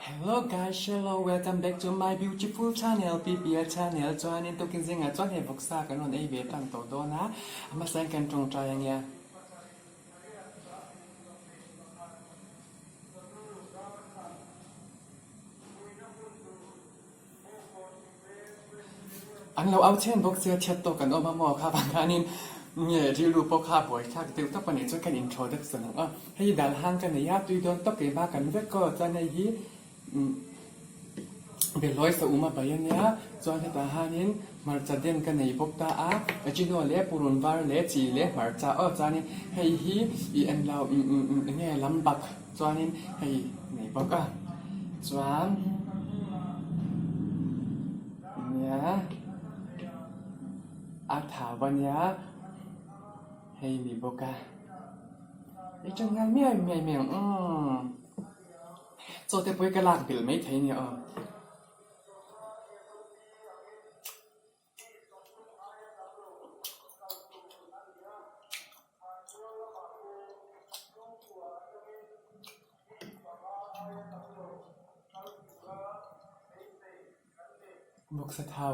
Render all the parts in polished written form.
Hello guys, hello, welcome back to my beautiful channel, PPL channel. Join to kin zinga join he Vawk sa kan on ai ve tang to do na. Ma sang kan trong try yang ya. An lo au chen Vawk sia chat to kan o ma mo kha bang kanin nge ri lu po kha boy kha te to pan ni cho kan introduction a. Hei dal hang kan ya tu don to ke ba kan ve ko cha nei hiเป็นร้อยสอุมาไปยังเนี้ยจวนที่ตาหานินมาจัดเด่นกันในพวกตาอาจิโนเล่ปุรุนวาร์เล่จีเล่มาจ้าจานี่ให้ฮีอีเอ็นเราเนี่ยลำบักจวนนี้ให้ในพวกจวนเนี่ยอาถาวันเนี้ยให้มีพวกไอ้จังงานเมียโจเตปวยกระลากบิลไม่ไทยเนี่ยVawk sa thau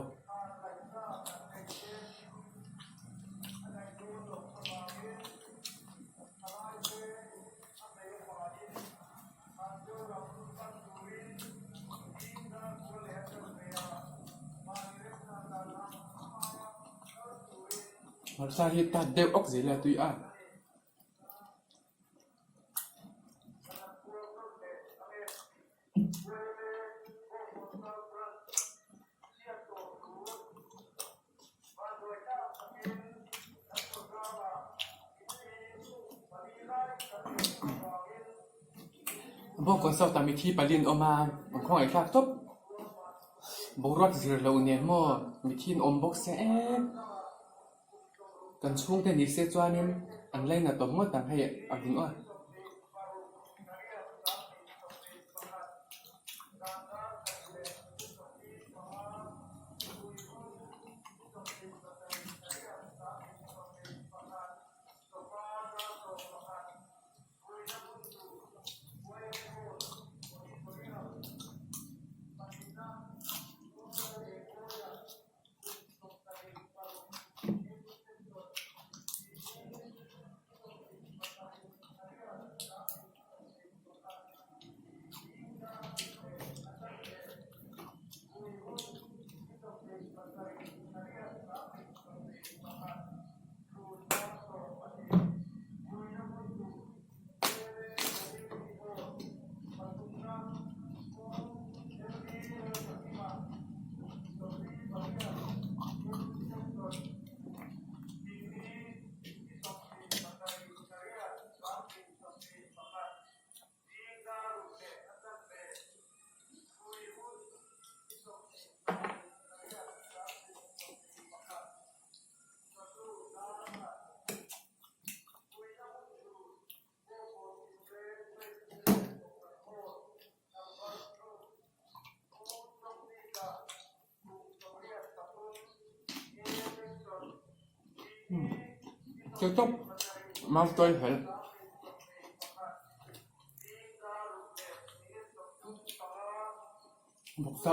sa hita deu ok zila tui Vawk kon sau ta mi thi palin oma khong ai khak top borat zir lo ne mo mi thin om Vawk se kan chung te ni se chuanin an lai na to mo tang hai a ding Cho tóc mau tôi phải Vawk sa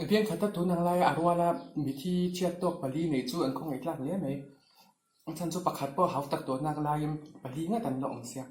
เพียงขัดตัวนังไล่อารวาลามีที่เชียดตัวปลีในจู่อันคงไอ้กลางเลี้ยไหมฉันจะประคัดป้อหาตักตัวนังไล่ปลีงั้นตันหลงเสีย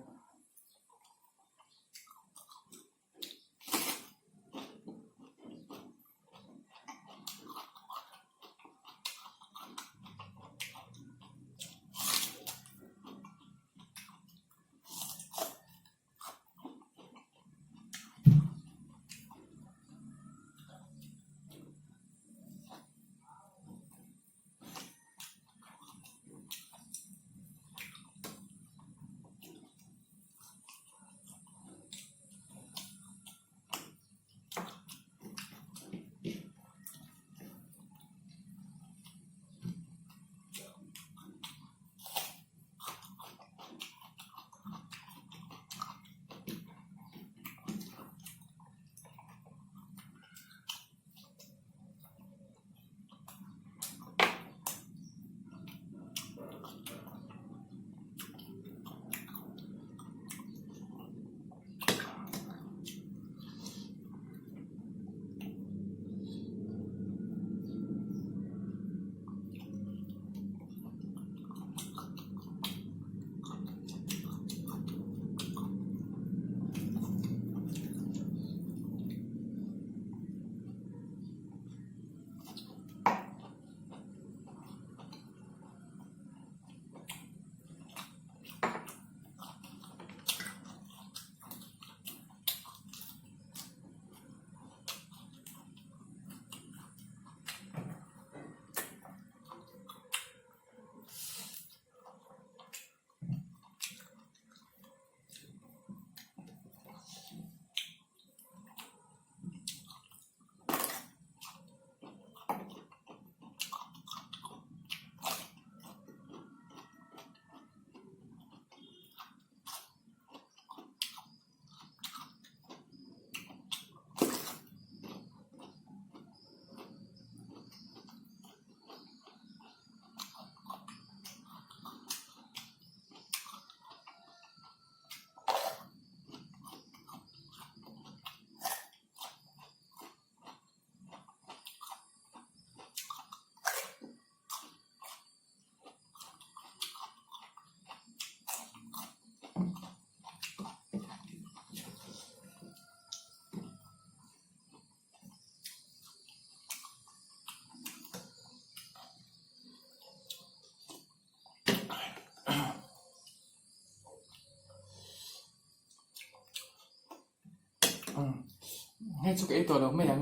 ให้ชุกไอ้ตัวเราไม่ยัง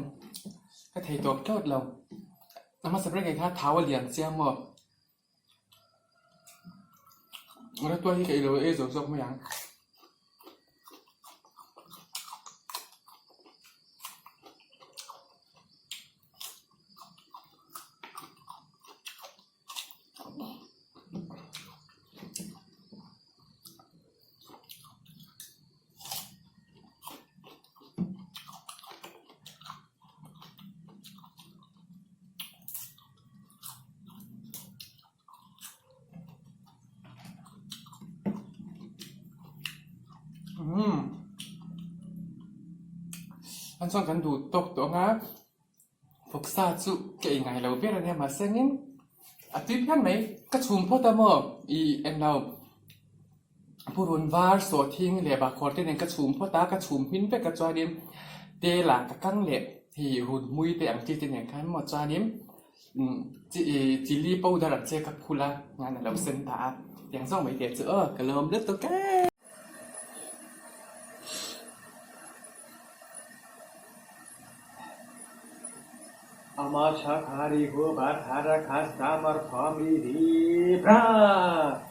ก็ไทยตัวโทษเราน้ำมันสเปรย์ไงคะเท้าเหลี่ยมเสียหมดแล้วตัวที่ไอ้เราไอ้สกไม่ยังอันส่งกันดูตกตัวงาฟกซาจุเก่งไงเราเบี้ยอะไรมาเส้นนี้อาทิตย์นั้นไหมก็ชุมพ่อตามออีเอ็นเราผู้รุนวาร์สวทิ้งเหลี่ยบคอร์ที่นั่นก็ชุมพ่อตาก็ชุมหินไปกระจายดิมเดล่ากะกังเหล็บที่หุ่นมุยแต่อังที่ที่นั่นคันหมดจาดิมจิลี่ปูดาร์เจกับคุลางานเราเส้นตาอย่างส่งไปเดี๋ยวเจอกระเริ่มเลือดตัวแก่Amasha Hari Ho Bhattara Khasta Mar Family Di Pra